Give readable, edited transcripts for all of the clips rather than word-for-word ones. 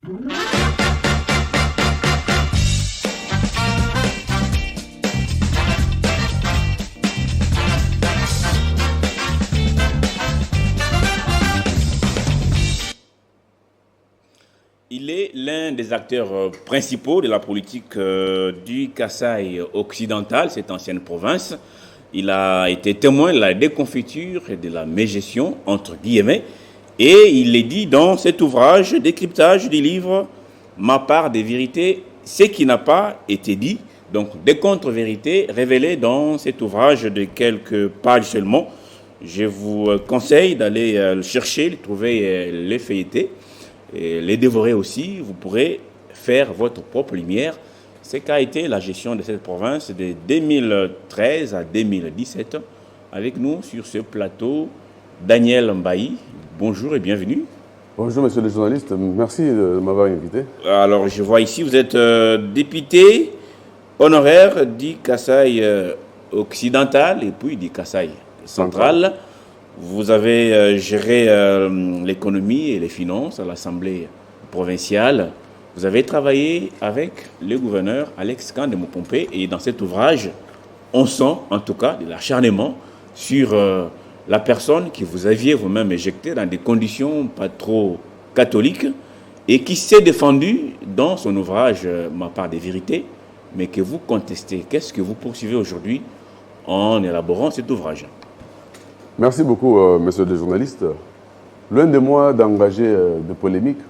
Il est l'un des acteurs principaux de la politique du Kasaï occidental, cette ancienne province. Il a été témoin de la déconfiture et de la mégestion, entre guillemets, et il est dit dans cet ouvrage, décryptage du livre « Ma part des vérités, ce qui n'a pas été dit », donc des contre-vérités révélées dans cet ouvrage de quelques pages seulement. Je vous conseille d'aller le chercher, le trouver, les feuilleter. Et les dévorer aussi, vous pourrez faire votre propre lumière. C'est qu'a été la gestion de cette province de 2013 à 2017. Avec nous sur ce plateau, Daniel Mbaye. Bonjour et bienvenue. Bonjour monsieur le journaliste, merci de m'avoir invité. Alors je vois ici, vous êtes député honoraire du Kasaï occidental et puis du Kasaï central. Vous avez géré l'économie et les finances à l'Assemblée provinciale. Vous avez travaillé avec le gouverneur Alex Kandemo-Pompey et dans cet ouvrage, on sent en tout cas de l'acharnement sur la personne que vous aviez vous-même éjectée dans des conditions pas trop catholiques et qui s'est défendue dans son ouvrage « Ma part des vérités », mais que vous contestez. Qu'est-ce que vous poursuivez aujourd'hui en élaborant cet ouvrage ? Merci beaucoup, monsieur le journaliste. Loin de moi d'engager de polémiques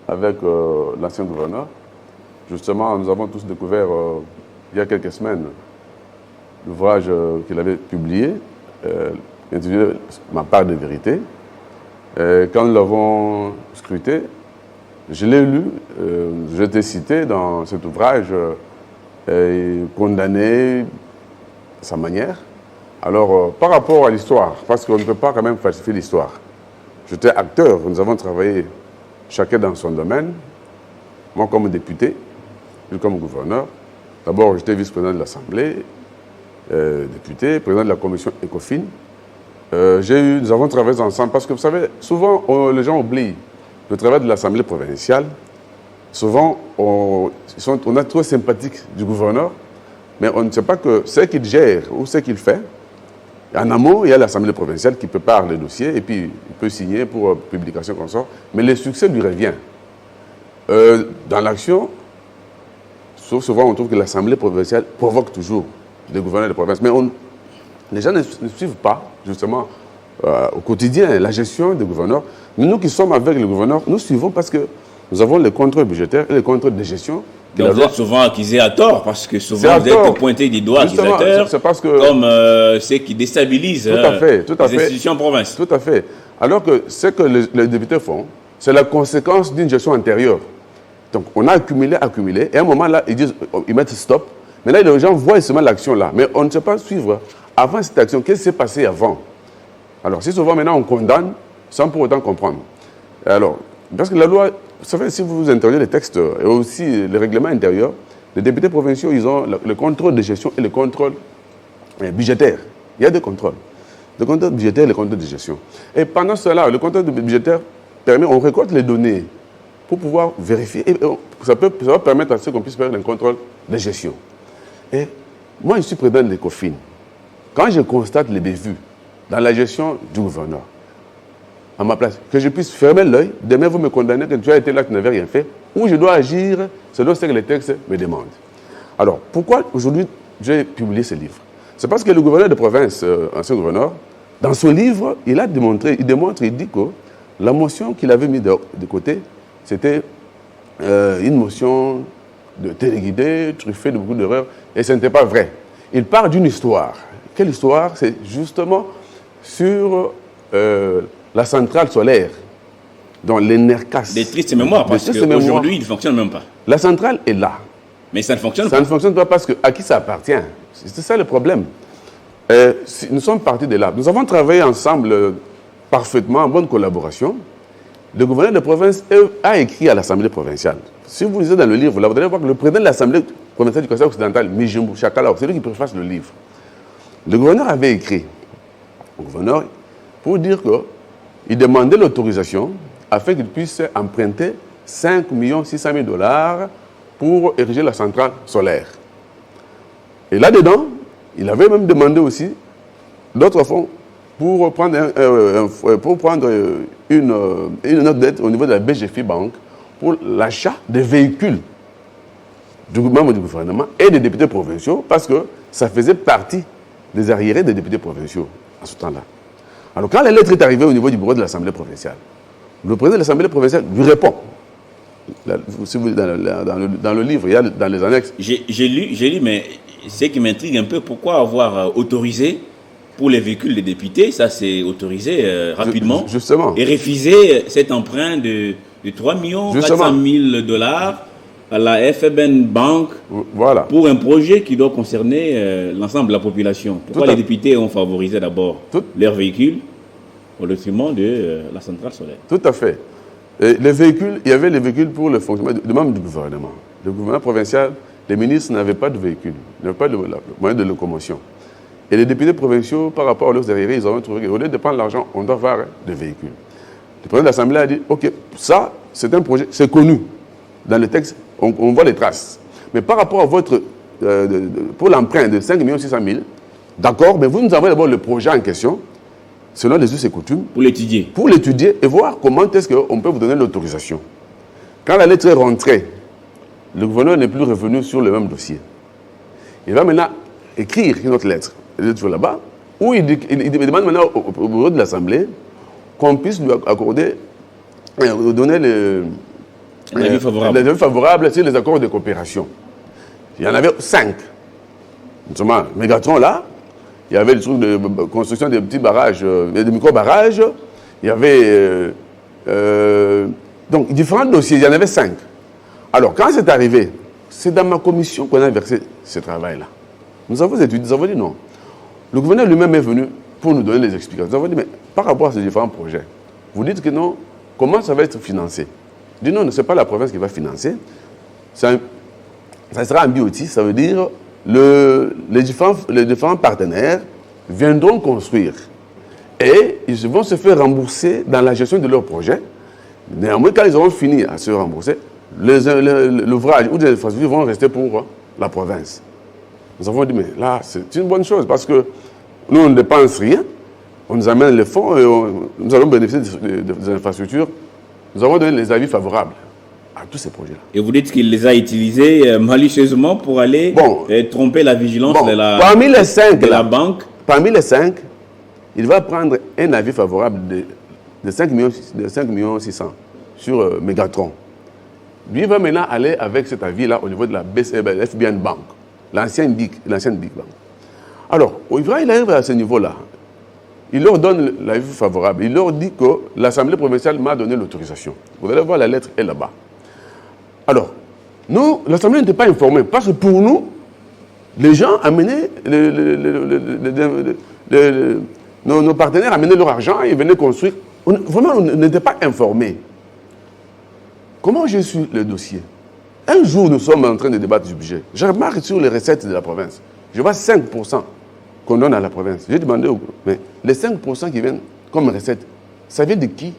avec l'ancien gouverneur. Justement, nous avons tous découvert il y a quelques semaines l'ouvrage qu'il avait publié, intitulé « Ma part de vérité ». Quand nous l'avons scruté, je l'ai lu, je t'ai cité dans cet ouvrage, condamné à sa manière. Alors, par rapport à l'histoire, parce qu'on ne peut pas quand même falsifier l'histoire, j'étais acteur, nous avons travaillé chacun dans son domaine, moi comme député, lui comme gouverneur. D'abord, j'étais vice-président de l'Assemblée, député, président de la commission ECOFIN. Nous avons travaillé ensemble, parce que vous savez, souvent les gens oublient le travail de l'Assemblée provinciale. Souvent, on est trop sympathique du gouverneur, mais on ne sait pas que ce qu'il gère ou ce qu'il fait. En amont, il y a l'Assemblée provinciale qui prépare les dossiers et puis il peut signer pour publication consort. Mais le succès lui revient. Dans l'action, souvent on trouve que l'Assemblée provinciale provoque toujours les gouverneurs de province. Mais les gens ne suivent pas, justement, au quotidien, la gestion des gouverneurs. Mais nous qui sommes avec le gouverneur, nous suivons parce que nous avons les contrôles budgétaires et les contrôles de gestion. Donc vous êtes souvent accusé à tort, parce que souvent vous êtes pointé du doigt accusateurs comme ceux qui déstabilisent les institutions en province. Tout à fait. Alors que ce que les députés font, c'est la conséquence d'une gestion antérieure. Donc on a accumulé, et à un moment là, ils mettent stop. Mais là, les gens voient seulement l'action là. Mais on ne sait pas suivre avant cette action. Qu'est-ce qui s'est passé avant? Alors si souvent maintenant on condamne sans pour autant comprendre. Alors, parce que la loi... Vous savez, si vous interrogez les textes et aussi les règlements intérieurs, les députés provinciaux, ils ont le contrôle de gestion et le contrôle budgétaire. Il y a deux contrôles. Le contrôle budgétaire et le contrôle de gestion. Et pendant cela, le contrôle budgétaire permet, on récolte les données pour pouvoir vérifier. Et ça va permettre à ce qu'on puisse faire un contrôle de gestion. Et moi, je suis président de l'ECOFIN. Quand je constate les bévues dans la gestion du gouverneur, à ma place, que je puisse fermer l'œil, demain vous me condamnez que tu as été là, tu n'avais rien fait, ou je dois agir selon ce que les textes me demandent. Alors, pourquoi aujourd'hui j'ai publié ce livre? C'est parce que le gouverneur de province, ancien gouverneur, dans son livre, il dit que la motion qu'il avait mise de côté, c'était une motion de téléguidé, truffée de beaucoup d'erreurs, et ce n'était pas vrai. Il parle d'une histoire. Quelle histoire? C'est justement sur... la centrale solaire, dans l'ENERCAS. Des tristes mémoires, parce qu'aujourd'hui, il ne fonctionne même pas. La centrale est là. Mais ça ne fonctionne pas. Ça ne fonctionne pas parce qu'à qui ça appartient? C'est ça le problème. Nous sommes partis de là. Nous avons travaillé ensemble parfaitement, en bonne collaboration. Le gouverneur de province a écrit à l'Assemblée provinciale. Si vous lisez dans le livre, là, vous allez voir que le président de l'Assemblée provinciale du Kasaï occidental, Mijimbu Chakalao, c'est lui qui préface le livre. Le gouverneur avait écrit au gouverneur pour dire que il demandait l'autorisation afin qu'il puisse emprunter 5 600 000 $ pour ériger la centrale solaire. Et là-dedans, il avait même demandé aussi d'autres fonds pour prendre, une autre dette au niveau de la BGFI Bank pour l'achat des véhicules du membre du gouvernement et des députés provinciaux, parce que ça faisait partie des arriérés des députés provinciaux à ce temps-là. Alors quand la lettre est arrivée au niveau du bureau de l'Assemblée provinciale, le président de l'Assemblée provinciale lui répond. Là, si vous, dans le livre, il y a dans les annexes. J'ai lu, mais ce qui m'intrigue un peu, pourquoi avoir autorisé pour les véhicules des députés, ça c'est autorisé rapidement, justement, et refuser cet emprunt de 3 400 000 $ à la FBN Bank, voilà, pour un projet qui doit concerner l'ensemble de la population. Pourquoi les députés ont favorisé d'abord leurs véhicules au détriment de la centrale solaire? Tout à fait. Et les véhicules, il y avait les véhicules pour le fonctionnement du membre du gouvernement. Le gouvernement provincial, les ministres n'avaient pas de véhicules, n'avaient pas de moyens de locomotion. Et les députés provinciaux, par rapport à leurs arriérés, ils ont trouvé qu'au lieu de prendre l'argent, on doit avoir des véhicules. Le président de l'Assemblée a dit, OK, ça, c'est un projet, c'est connu. Dans le texte, on voit les traces. Mais par rapport à votre, pour l'emprunt de 5 600 000 $, d'accord, mais vous nous envoyez d'abord le projet en question, selon les us et coutumes. Pour l'étudier. Pour l'étudier et voir comment est-ce qu'on peut vous donner l'autorisation. Quand la lettre est rentrée, le gouverneur n'est plus revenu sur le même dossier. Il va maintenant écrire une autre lettre, elle est toujours là-bas, où il demande maintenant au bureau de l'Assemblée qu'on puisse lui accorder, donner l'avis favorable sur les accords de coopération. Il y en avait 5. Notamment, Mégatron là, il y avait le truc de construction des petits barrages, des micro-barrages, il y avait donc différents dossiers, il y en avait 5. Alors quand c'est arrivé, c'est dans ma commission qu'on a versé ce travail-là. Nous avons étudié, nous avons dit non. Le gouverneur lui-même est venu pour nous donner les explications. Nous avons dit, mais par rapport à ces différents projets, vous dites que non, comment ça va être financé? Il dit non, ce n'est pas la province qui va financer, ça sera en BOT, ça veut dire les différents partenaires viendront construire et ils vont se faire rembourser dans la gestion de leur projet. Néanmoins, quand ils auront fini à se rembourser, l'ouvrage ou les infrastructures vont rester pour la province. Nous avons dit, mais là, c'est une bonne chose parce que nous, on ne dépense rien, on nous amène les fonds et nous allons bénéficier des infrastructures. Nous avons donné les avis favorables à tous ces projets-là. Et vous dites qu'il les a utilisés malicieusement pour aller tromper la vigilance de la banque. Parmi les 5, il va prendre un avis favorable de 5 600 sur Mégatron. Lui va maintenant aller avec cet avis-là au niveau de la FBN Bank, l'ancienne BIC Bank. Alors, il arrive à ce niveau-là. Il leur donne l'avis favorable. Il leur dit que l'Assemblée provinciale m'a donné l'autorisation. Vous allez voir, la lettre est là-bas. Alors, nous, l'Assemblée n'était pas informée parce que pour nous, les gens amenaient, nos partenaires amenaient leur argent et ils venaient construire. Vraiment, on n'était pas informés. Comment j'ai su le dossier? Un jour, nous sommes en train de débattre du budget. Je remarque sur les recettes de la province. Je vois 5% qu'on donne à la province. J'ai demandé, mais les 5% qui viennent comme recette, ça vient de qui?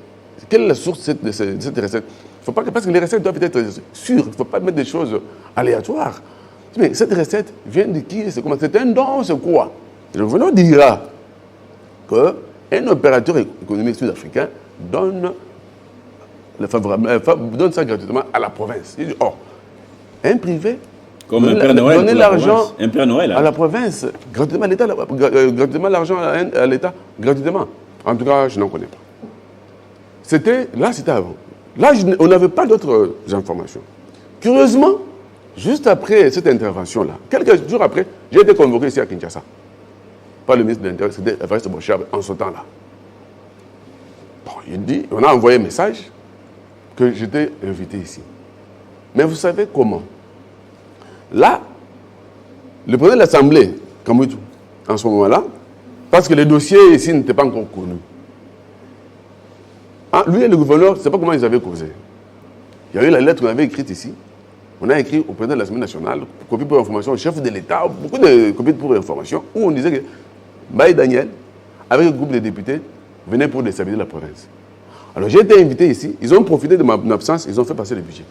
Quelle est la source de cette recette? Faut pas, parce que les recettes doivent être sûres. Il ne faut pas mettre des choses aléatoires. Mais cette recette vient de qui? C'est comment? C'est un don, c'est quoi? Le gouverneur dira qu'un opérateur économique sud-africain donne ça gratuitement à la province. Il dit, un privé comme un Père Noël, donner l'argent à la province, gratuitement à l'État, gratuitement l'argent à l'État, gratuitement. En tout cas, je n'en connais pas. C'était avant. Là, on n'avait pas d'autres informations. Curieusement, juste après cette intervention-là, quelques jours après, j'ai été convoqué ici à Kinshasa par le ministre de l'Intérieur, c'était Evariste Bochab, en ce temps-là. Bon, il dit, on a envoyé un message que j'étais invité ici. Mais vous savez comment? Là, le président de l'Assemblée, Kamoutou, en ce moment-là, parce que les dossiers ici n'étaient pas encore connus. Lui et le gouverneur, je ne sais pas comment ils avaient causé. Il y a eu la lettre qu'on avait écrite ici. On a écrit au président de l'Assemblée nationale, copie pour information, au chef de l'État, beaucoup de copies pour information, où on disait que Baye Daniel, avec le groupe de députés, venait pour déstabiliser la province. Alors j'ai été invité ici, ils ont profité de mon absence, ils ont fait passer le budget.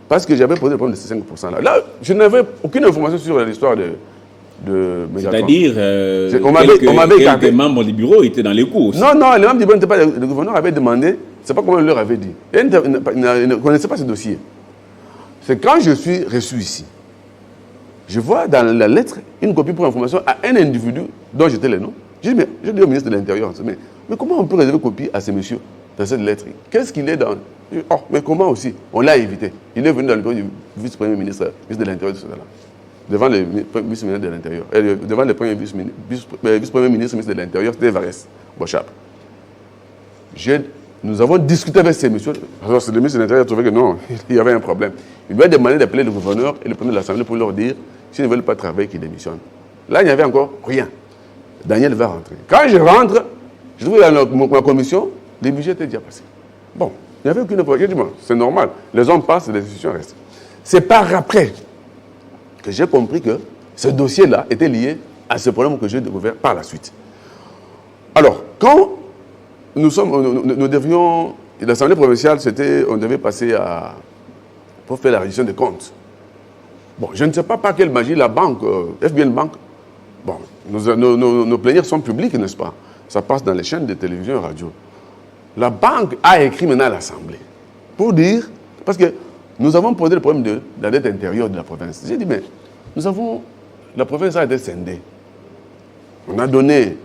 Parce que j'avais posé le problème de ces 5% là. Là, je n'avais aucune information sur l'histoire de Mégatron. C'est-à-dire, quelques membres du bureau étaient dans les cours. Non, les membres du bureau n'étaient pas. Le gouverneur avait demandé, c'est pas comment on leur avait dit. Ils ne connaissaient pas ce dossier. C'est quand je suis reçu ici, je vois dans la lettre une copie pour information à un individu dont j'étais le nom. J'ai dit au ministre de l'Intérieur, mais comment on peut réserver copie à ce monsieur dans cette lettre? Qu'est-ce qu'il est dans? Oh, mais comment aussi? On l'a évité. Il est venu dans le bureau du vice-premier ministre de l'Intérieur de ce là, devant le vice-ministre de l'Intérieur, devant le premier vice-premier ministre de l'Intérieur, c'était Varès Bochap. Nous avons discuté avec ces messieurs. Alors, le ministre de l'Intérieur trouvait que non, il y avait un problème. Il lui a demandé d'appeler le gouverneur et le président de l'Assemblée pour leur dire s'ils ne veulent pas travailler, qu'ils démissionnent. Là, il n'y avait encore rien. Daniel va rentrer. Quand je rentre, je trouve dans ma commission, les budgets étaient déjà passés. Bon, il n'y avait aucune problème. Je dis, bon, c'est normal. Les hommes passent, les décisions restent. C'est par après que j'ai compris que ce dossier-là était lié à ce problème que j'ai découvert par la suite. Alors, quand nous devions, l'Assemblée provinciale, on devait passer pour faire la reddition des comptes. Bon, je ne sais pas par quelle magie la banque, FBN Bank, bon, nos plénières sont publiques, n'est-ce pas? Ça passe dans les chaînes de télévision et radio. La banque a écrit maintenant à l'Assemblée pour dire, parce que nous avons posé le problème de la dette intérieure de la province. J'ai dit, mais la province a été scindée. On a donné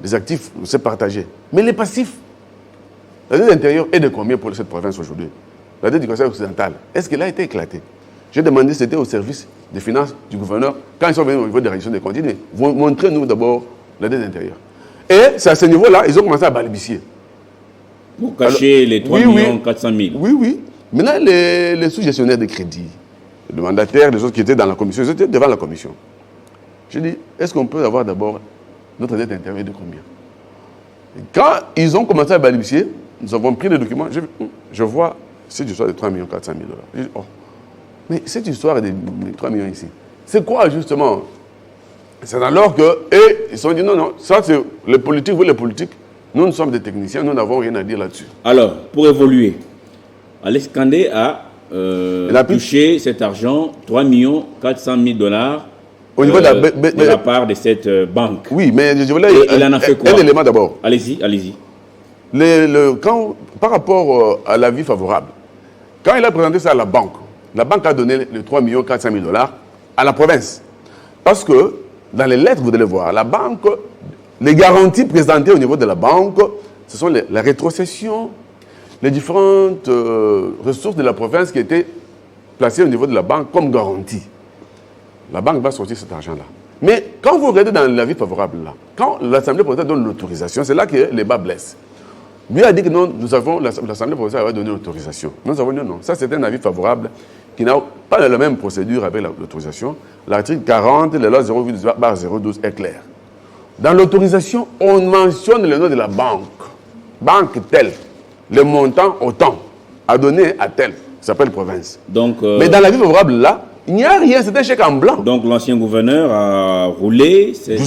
des actifs, on s'est partagé. Mais les passifs, la dette intérieure est de combien pour cette province aujourd'hui? La dette du Conseil occidental, est-ce qu'elle a été éclatée? J'ai demandé, c'était au service des finances du gouverneur, quand ils sont venus au niveau de la réduction des comptes, montrez-nous d'abord la dette intérieure. Et c'est à ce niveau-là, ils ont commencé à balbutier. Pour cacher les 3 400 000. Oui. Maintenant, les sous-gestionnaires de crédit, le mandataire, les autres qui étaient dans la commission, ils étaient devant la commission. J'ai dit, est-ce qu'on peut avoir d'abord notre dette intérieure de combien? Et quand ils ont commencé à balbutier, nous avons pris les documents, je vois cette histoire de 3 400 000 $. J'ai dit, oh, mais cette histoire de 3 millions ici, c'est quoi justement? C'est alors qu'ils se sont dit, non, ça c'est les politiques, vous les politiques, nous sommes des techniciens, nous n'avons rien à dire là-dessus. Alors, pour évoluer, Alex Kandé a touché cet argent, 3 400 000 $, au niveau de la part de cette banque. Oui, mais je voulais... Il en a fait quoi? Un élément d'abord. Allez-y. Par rapport à l'avis favorable, quand il a présenté ça à la banque a donné les 3 400 000 $ à la province. Parce que, dans les lettres, vous allez voir, la banque, les garanties présentées au niveau de la banque, ce sont la rétrocession, les différentes ressources de la province qui étaient placées au niveau de la banque comme garantie. La banque va sortir cet argent-là. Mais quand vous regardez dans l'avis favorable, là, quand l'Assemblée provinciale donne l'autorisation, c'est là que les bas blessent. Lui a dit que non, l'Assemblée provinciale va donner l'autorisation. Nous avons dit non. Ça, c'est un avis favorable qui n'a pas la même procédure avec l'autorisation. L'article 40 de la loi 08/012 est clair. Dans l'autorisation, on mentionne le nom de la banque. Banque telle, le montant autant, à donner à telle. Ça s'appelle province. Donc, mais dans l'avis favorable, là, il n'y a rien, c'est un chèque en blanc. Donc l'ancien gouverneur a roulé cette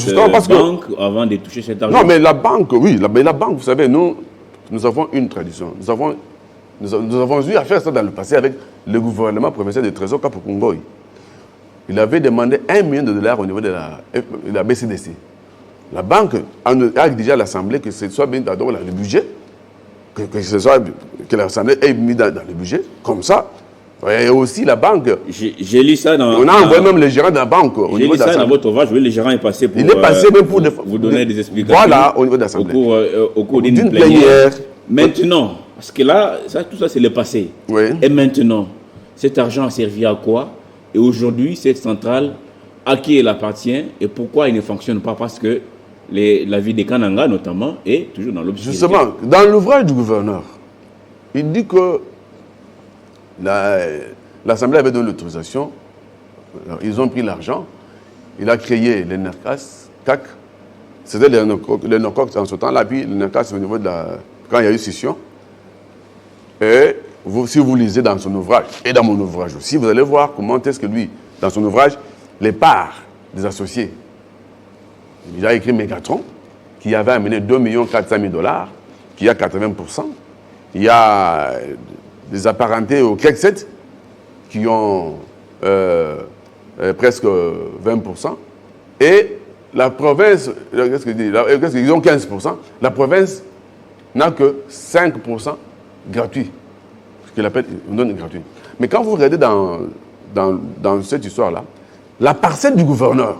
banque avant de toucher cet argent. Non, mais la banque, oui, la banque, vous savez, nous avons une tradition. Nous avons eu à faire ça dans le passé avec le gouvernement provincial de Trésor Kapukungoy. Il avait demandé $1 million au niveau de la BCDC. La banque a dit à l'Assemblée que ce soit bien d'abord dans le budget, que l'Assemblée ait mis dans le budget, comme ça. Et aussi la banque. J'ai lu ça dans. On a envoyé même le gérant de la banque. J'ai lu ça dans votre ouvrage. Le gérant est passé pour. Il est passé même pour vous donner des explications. Voilà, au niveau de l'Assemblée. Au cours d'une plénière. Maintenant, parce que là, tout ça c'est le passé. Oui. Et maintenant, cet argent a servi à quoi? Et aujourd'hui, cette centrale, à qui elle appartient et pourquoi il ne fonctionne pas? Parce que la vie des Kananga, notamment, est toujours dans l'obscurité. Justement, dans l'ouvrage du gouverneur, il dit que l'Assemblée avait donné l'autorisation, ils ont pris l'argent, il a créé les NERCAC, c'était les NERCOC en ce temps-là, puis les NERCAC au niveau de quand il y a eu session. Et si vous lisez dans son ouvrage, et dans mon ouvrage aussi, vous allez voir comment est-ce que lui, dans son ouvrage, les parts des associés, il a écrit Mégatron, qui avait amené 2 400 000 $, qui a 80%, il y a des apparentés au CAC 7 qui ont presque 20%. Et la province, qu'est-ce qu'ils disent? Ils ont 15%. La province n'a que 5% gratuit. Ce qu'il appelle une donne gratuit. Mais quand vous regardez dans cette histoire-là, la parcelle du gouverneur,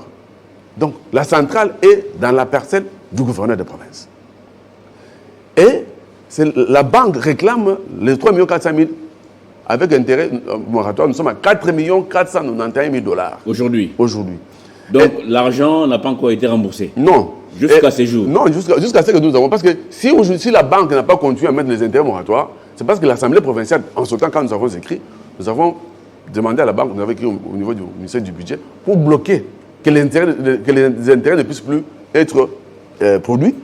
donc la centrale est dans la parcelle du gouverneur de province. Et la banque réclame les 3 400 000 avec intérêt moratoire. Nous sommes à 4 491 000 $. Aujourd'hui. Aujourd'hui. Donc l'argent n'a pas encore été remboursé. Non. Jusqu'à ces jours. Non, jusqu'à ce que nous avons. Parce que si la banque n'a pas continué à mettre les intérêts moratoires, c'est parce que l'Assemblée provinciale, en ce temps, quand nous avons écrit, nous avons demandé à la banque, nous avons écrit au niveau du ministère du Budget, pour bloquer que les intérêts ne puissent plus être produits.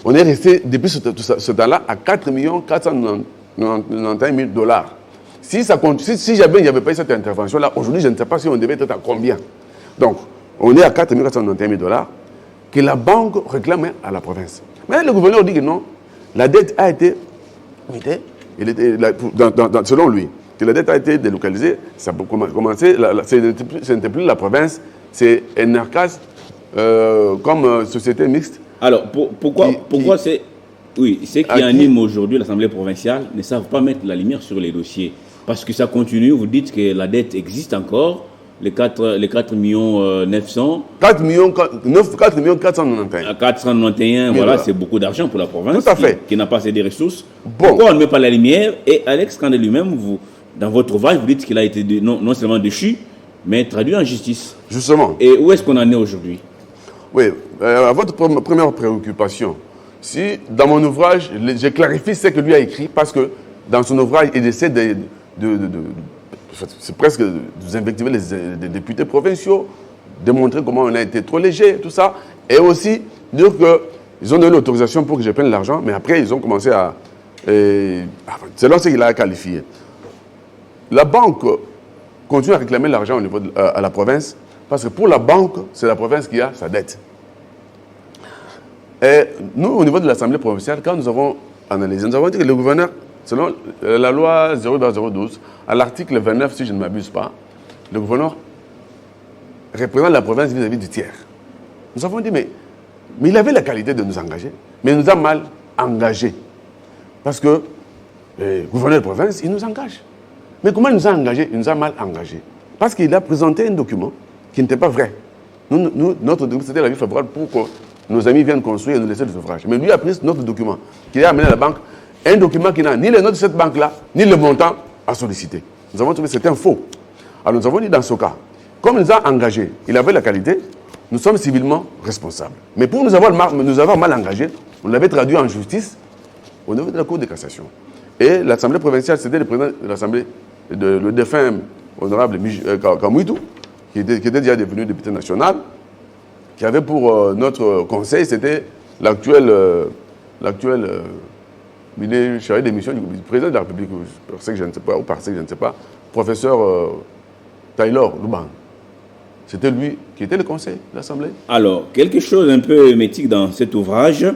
On est resté, depuis ce temps-là, à 4 491 000 $. Si jamais il n'y avait pas eu cette intervention-là, aujourd'hui, je ne sais pas si on devait être à combien. Donc, on est à 4 491 000 $ que la banque réclame à la province. Mais le gouverneur dit que non, la dette a été, selon lui, que la dette a été délocalisée, ça peut commencer, ce n'était plus la province, c'est NRCAS comme société mixte. Alors, pourquoi c'est... Oui, ceux qui animent aujourd'hui l'Assemblée provinciale ne savent pas mettre la lumière sur les dossiers. Parce que ça continue, vous dites que la dette existe encore, les 4 millions 900. 4 millions 491. 491, voilà, c'est beaucoup d'argent pour la province. Tout à fait. Qui n'a pas assez de ressources. Bon. Pourquoi on ne met pas la lumière? Et Alex Kandé lui-même, dans votre ouvrage, vous dites qu'il a été non seulement déchu, mais traduit en justice. Justement. Et où est-ce qu'on en est aujourd'hui? Oui, votre première préoccupation, si dans mon ouvrage, je clarifie ce que lui a écrit, parce que dans son ouvrage, il essaie c'est presque de invectiver les députés provinciaux, de montrer comment on a été trop léger, tout ça, et aussi dire qu'ils ont donné l'autorisation pour que je prenne l'argent, mais après, ils ont commencé à... selon ce qu'il a qualifié. La banque continue à réclamer l'argent à la province, parce que pour la banque, c'est la province qui a sa dette. Et nous, au niveau de l'Assemblée provinciale, quand nous avons analysé, nous avons dit que le gouverneur, selon la loi 0/012, à l'article 29, si je ne m'abuse pas, le gouverneur représente la province vis-à-vis du tiers. Nous avons dit, mais il avait la qualité de nous engager, mais il nous a mal engagés. Parce que le gouverneur de province, il nous engage. Mais comment il nous a engagés? Il nous a mal engagés. Parce qu'il a présenté un document qui n'était pas vrai. Notre document, c'était la vie favorable pour que nos amis viennent construire et nous laisser des ouvrages. Mais lui a pris notre document, qu'il a amené à la banque, un document qui n'a ni les notes de cette banque-là, ni le montant à solliciter. Nous avons trouvé que c'était un faux. Alors nous avons dit dans ce cas, comme il nous a engagés, il avait la qualité, nous sommes civilement responsables. Mais pour nous avoir mal engagés, on l'avait traduit en justice au niveau de la Cour de cassation. Et l'Assemblée provinciale, c'était le président de l'Assemblée, le défunt honorable Kamouitou, qui était déjà devenu député national, qui avait pour notre conseil, c'était l'actuel chargé d'émission du président de la République, par ce que je ne sais pas, ou par ce que je ne sais pas, professeur Taylor Louban. C'était lui qui était le conseil de l'Assemblée. Alors, quelque chose un peu hermétique dans cet ouvrage,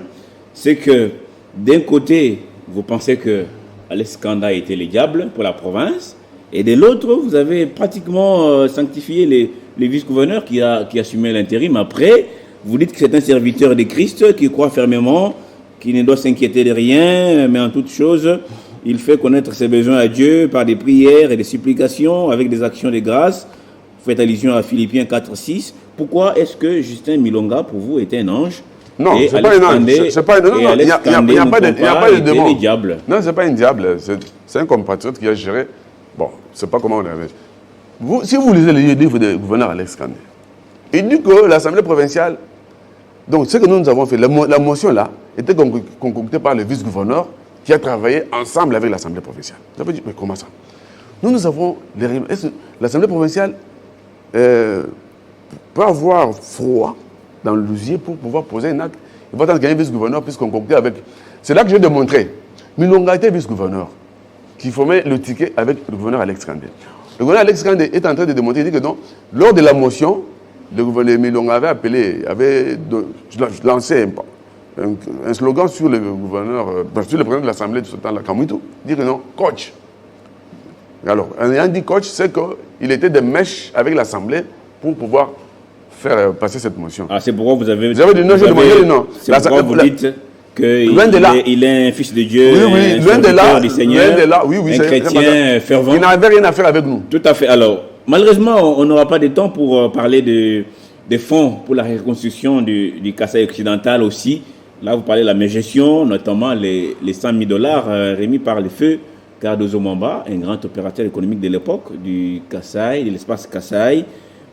c'est que d'un côté, vous pensez que Alex Kanda était le diable pour la province, et de l'autre, vous avez pratiquement sanctifié les vice-gouverneurs qui assumaient l'intérim. Après, vous dites que c'est un serviteur de Christ qui croit fermement, qui ne doit s'inquiéter de rien, mais en toute chose, il fait connaître ses besoins à Dieu par des prières et des supplications avec des actions de grâce. Vous faites allusion à Philippiens 4:6. Pourquoi est-ce que Justin Milonga, pour vous, était un ange? Non, ce n'est pas un ange. Il n'y a pas de démon. Non, ce n'est pas un diable. C'est un compatriote qui a géré. Bon, je ne sais pas comment on avait. Si vous lisez le livre du gouverneur Alex Kandé, il dit que l'Assemblée provinciale, donc ce que nous avons fait, la motion là, était concoctée par le vice-gouverneur qui a travaillé ensemble avec l'Assemblée provinciale. Vous avez dit, mais comment ça? Nous avons l'Assemblée provinciale peut avoir froid dans le lousier pour pouvoir poser un acte. Il va attendre qu'un vice-gouverneur puisse concocter avec. C'est là que j'ai démontré. Milonga était vice-gouverneur qui formait le ticket avec le gouverneur Alex Kandé. Le gouverneur Alex Kandé est en train de démontrer, il dit que non, lors de la motion, le gouverneur Milonga avait appelé, avait lancé un slogan sur le gouverneur, sur le président de l'Assemblée de ce temps-là, Kamouitou, dire non, coach. Alors, en ayant dit coach, c'est qu'il était de mèche avec l'Assemblée pour pouvoir faire passer cette motion. Ah, c'est pourquoi vous avez dit non, j'ai demandé non. C'est pourquoi vous dites qu'il est un fils de Dieu, un serviteur du Seigneur, un chrétien fervent. Il n'avait rien à faire avec nous. Tout à fait. Alors, malheureusement, on n'aura pas de temps pour parler des fonds pour la reconstruction du Kasaï occidental aussi. Là, vous parlez de la mégestion, notamment les 100 000 $ remis par le feu Cardozo Mwamba, un grand opérateur économique de l'époque du Kasaï, de l'espace Kasaï.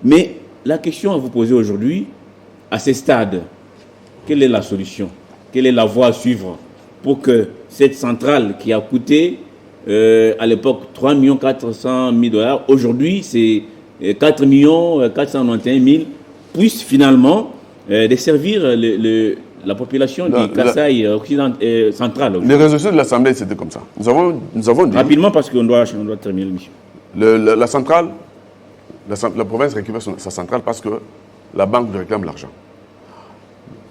Mais la question à vous poser aujourd'hui, à ce stade, quelle est la solution? Quelle est la voie à suivre pour que cette centrale qui a coûté à l'époque 3 400 000 $, aujourd'hui c'est 4 491 000, puisse finalement desservir la population du Kasaï central. Les résolutions de l'Assemblée, c'était comme ça. Nous avons dit... Rapidement, parce qu'on doit terminer l'émission. La centrale, la province récupère sa centrale parce que la banque lui réclame l'argent.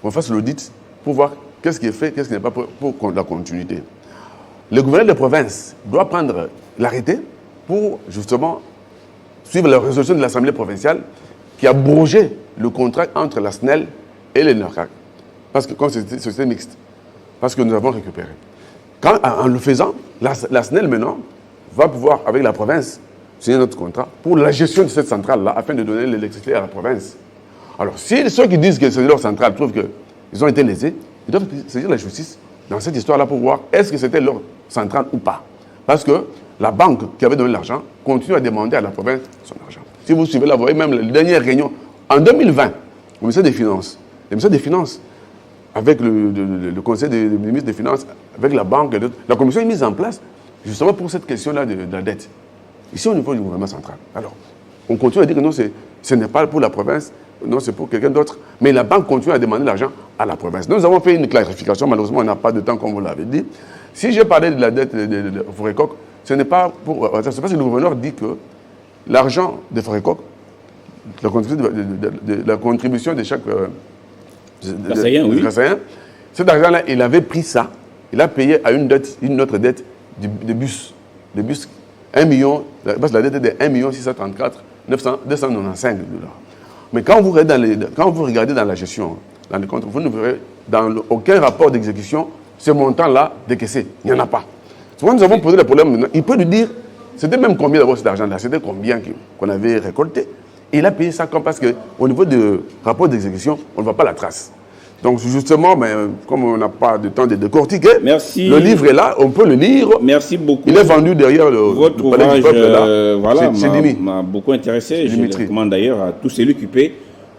On fasse l'audit pour voir qu'est-ce qui est fait, qu'est-ce qui n'est pas pour la continuité. Le gouverneur de province doit prendre l'arrêté pour justement suivre la résolution de l'Assemblée provinciale qui a abrogé le contrat entre la SNEL et les NERCAC. Parce que comme c'était mixte, parce que nous avons récupéré. En le faisant, la SNEL maintenant va pouvoir, avec la province, signer notre contrat pour la gestion de cette centrale-là afin de donner l'électricité à la province. Alors, si ceux qui disent que c'est leur centrale trouvent qu'ils ont été lésés, ils doivent saisir la justice dans cette histoire-là pour voir est-ce que c'était leur centrale ou pas. Parce que la banque qui avait donné l'argent continue à demander à la province son argent. Si vous suivez, là, vous voyez même la dernière réunion, en 2020, le ministère des Finances, avec le conseil des ministres des Finances, avec la banque, la commission est mise en place justement pour cette question-là de la dette. Ici, au niveau du gouvernement central. Alors, on continue à dire que non, ce n'est pas pour la province, non, c'est pour quelqu'un d'autre. Mais la banque continue à demander l'argent à la province. Nous avons fait une clarification, malheureusement, on n'a pas de temps, comme vous l'avez dit. Si j'ai parlé de la dette de Forécoc, ce n'est pas pour... C'est parce que le gouverneur dit que l'argent de Forécoc, la contribution de chaque... oui. Cet argent-là, il avait pris ça, il a payé à une autre dette de bus. 1 million, parce que la dette est de 1 634 295 $. Mais quand vous regardez dans la gestion, dans les comptes, vous ne verrez dans aucun rapport d'exécution ce montant-là décaissé. Il n'y en a pas. Souvent, nous avons posé le problème maintenant. Il peut nous dire, c'était même combien d'abord cet argent-là, c'était combien qu'on avait récolté. Et il a payé ça parce qu'au niveau du rapport d'exécution, on ne voit pas la trace. Donc justement, mais, comme on n'a pas de temps de décortiquer, merci. Le livre est là, on peut le lire. Merci beaucoup. Il est vendu derrière votre ouvrage, voilà, m'a beaucoup intéressé. Je le Dimitri. recommande d'ailleurs à tous ceux qui peuvent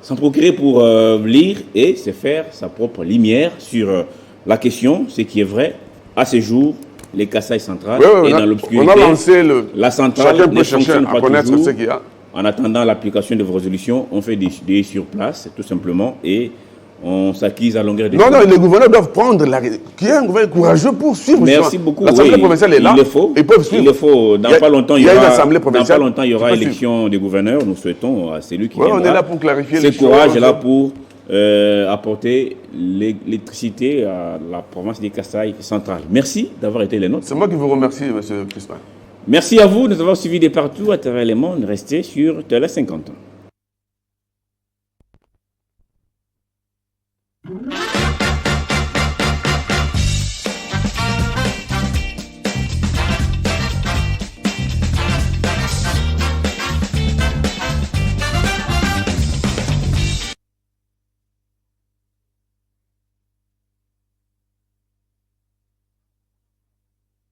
s'en procurer pour lire et se faire sa propre lumière sur la question, ce qui est vrai, à ce jour, les Kasaï centrales et dans l'obscurité. On a lancé la centrale chacun peut ne chercher fonctionne à pas connaître toujours. ce qu'il y a. En attendant l'application de vos résolutions, on fait des sur place, tout simplement, et on s'acquise à longueur de temps. Non, les gouverneurs doivent prendre qui est un gouvernement courageux pour suivre. Merci beaucoup. L'Assemblée provinciale est là. Il le faut. Ils peuvent suivre. Il le faut. Dans pas longtemps, il y aura possible. élection des gouverneurs. Nous souhaitons à celui qui on est là pour clarifier les choses. Ce courage est là pour apporter l'électricité à la province des Kasaï centrale. Merci d'avoir été les nôtres. C'est moi qui vous remercie, M. Crispin. Merci à vous de nous avoir suivis de partout à travers le monde. Restez sur Télé 50 ans.